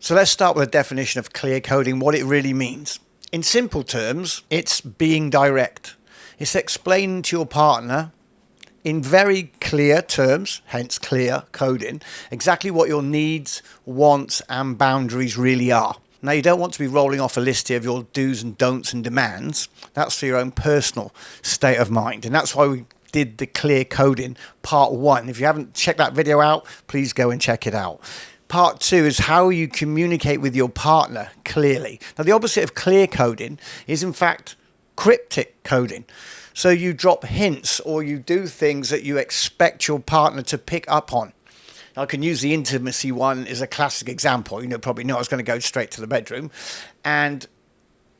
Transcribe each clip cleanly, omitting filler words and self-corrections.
So let's start with a definition of clear coding, what it really means. In simple terms, it's being direct. It's explaining to your partner in very clear terms, hence clear coding, exactly what your needs, wants and boundaries really are. Now, you don't want to be rolling off a list here of your do's and don'ts and demands. That's for your own personal state of mind. And that's why we did the clear coding part 1. If you haven't checked that video out, please go and check it out. Part 2 is how you communicate with your partner clearly. Now, the opposite of clear coding is, in fact, cryptic coding. So you drop hints or you do things that you expect your partner to pick up on. I can use the intimacy one as a classic example. You probably know I was going to go straight to the bedroom. And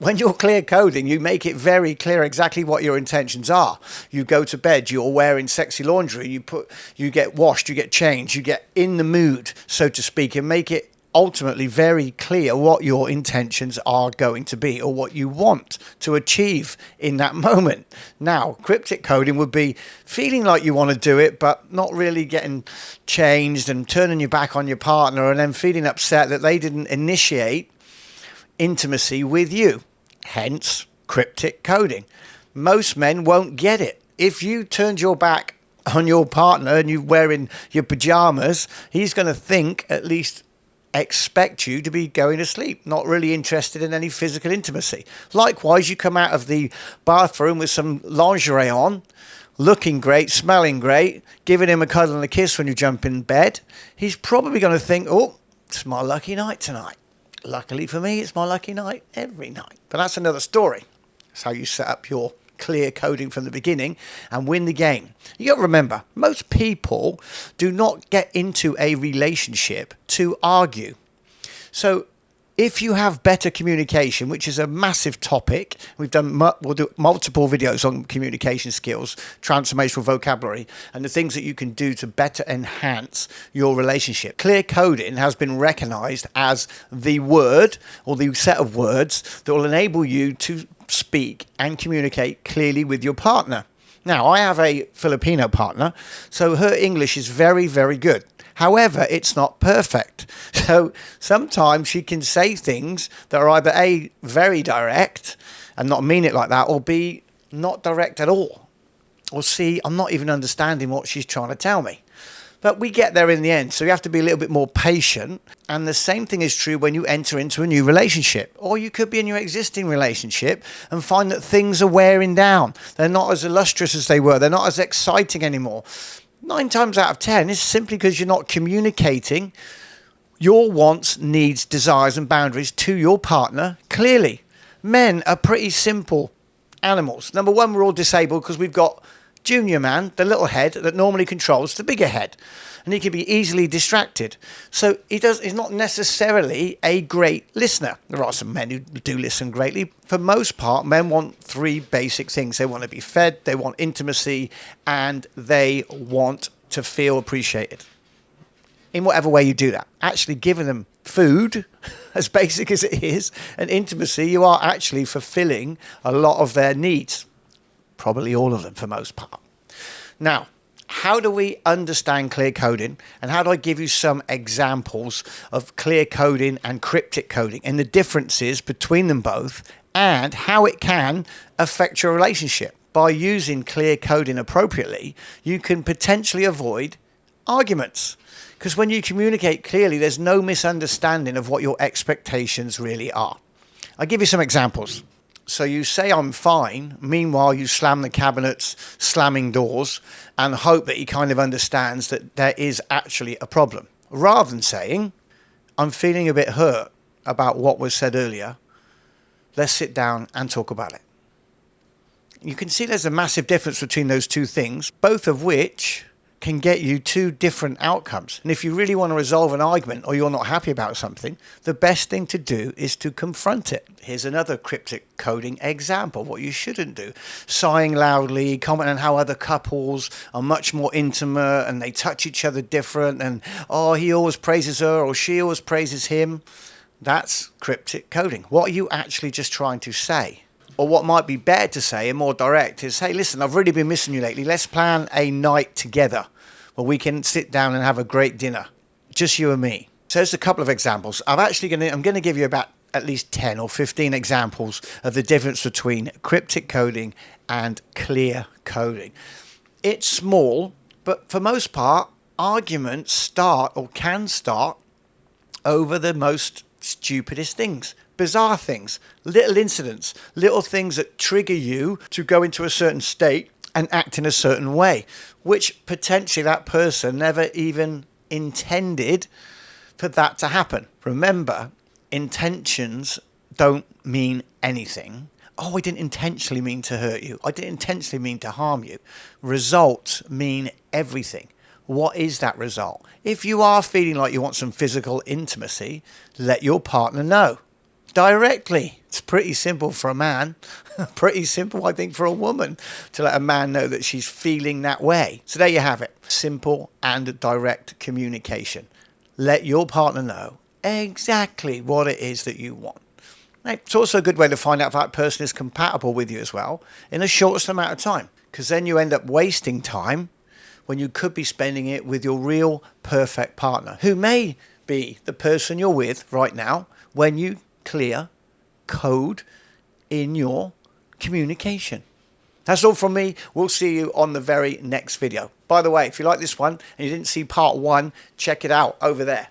when you're clear coding, you make it very clear exactly what your intentions are. You go to bed, you're wearing sexy laundry, you get washed, you get changed, you get in the mood, so to speak, and make it ultimately very clear what your intentions are going to be or what you want to achieve in that moment. Now, cryptic coding would be feeling like you want to do it, but not really getting changed and turning your back on your partner and then feeling upset that they didn't initiate intimacy with you. Hence, cryptic coding. Most men won't get it. If you turned your back on your partner and you're wearing your pajamas, he's going to think, at least expect you to be going to sleep, not really interested in any physical intimacy. Likewise, you come out of the bathroom with some lingerie on, looking great, smelling great, giving him a cuddle and a kiss when you jump in bed. He's probably going to think, oh, it's my lucky night tonight. Luckily for me, it's my lucky night every night. But that's another story. That's how you set up your clear coding from the beginning and win the game. You got to remember, most people do not get into a relationship to argue. So if you have better communication, which is a massive topic, we'll do multiple videos on communication skills, transformational vocabulary, and the things that you can do to better enhance your relationship. Clear coding has been recognized as the word or the set of words that will enable you to speak and communicate clearly with your partner. Now, I have a Filipino partner, so her English is very, very good. However, it's not perfect. So sometimes she can say things that are either A, very direct and not mean it like that, or B, not direct at all. Or C, I'm not even understanding what she's trying to tell me. But we get there in the end, so you have to be a little bit more patient. And the same thing is true when you enter into a new relationship. Or you could be in your existing relationship and find that things are wearing down. They're not as illustrious as they were. They're not as exciting anymore. 9 times out of 10 is simply because you're not communicating your wants, needs, desires and boundaries to your partner clearly. Men are pretty simple animals. Number one, we're all disabled because we've got junior man, the little head that normally controls the bigger head, and he can be easily distracted. So he's not necessarily a great listener. There are some men who do listen greatly. For most part, men want 3 basic things. They want to be fed, they want intimacy, and they want to feel appreciated. In whatever way you do that, actually giving them food, as basic as it is, and intimacy, you are actually fulfilling a lot of their needs. Probably all of them for most part. Now, how do we understand clear coding? And how do I give you some examples of clear coding and cryptic coding and the differences between them both and how it can affect your relationship? By using clear coding appropriately, you can potentially avoid arguments. Because when you communicate clearly, there's no misunderstanding of what your expectations really are. I'll give you some examples. So you say, I'm fine. Meanwhile, you slam the cabinets, slamming doors, and hope that he kind of understands that there is actually a problem. Rather than saying, I'm feeling a bit hurt about what was said earlier. Let's sit down and talk about it. You can see there's a massive difference between those two things, both of which can get you 2 different outcomes. And if you really want to resolve an argument or you're not happy about something, the best thing to do is to confront it. Here's another cryptic coding example, what you shouldn't do. Sighing loudly, commenting on how other couples are much more intimate and they touch each other different and, oh, he always praises her or she always praises him. That's cryptic coding. What are you actually just trying to say? Or what might be better to say and more direct is, hey, listen, I've really been missing you lately. Let's plan a night together where we can sit down and have a great dinner. Just you and me. So there's a couple of examples. I'm going to give you about at least 10 or 15 examples of the difference between cryptic coding and clear coding. It's small, but for most part, arguments start or can start over the most stupidest things, bizarre things, little incidents, little things that trigger you to go into a certain state and act in a certain way, which potentially that person never even intended for that to happen. Remember, intentions don't mean anything. Oh, I didn't intentionally mean to hurt you. I didn't intentionally mean to harm you. Results mean everything. What is that result? If you are feeling like you want some physical intimacy, let your partner know directly. It's pretty simple for a man, pretty simple, I think, for a woman to let a man know that she's feeling that way. So there you have it. Simple and direct communication. Let your partner know exactly what it is that you want. It's also a good way to find out if that person is compatible with you as well in the shortest amount of time, because then you end up wasting time when you could be spending it with your real perfect partner, who may be the person you're with right now when you clear code in your communication. That's all from me. We'll see you on the very next video. By the way, if you like this one and you didn't see part 1, check it out over there.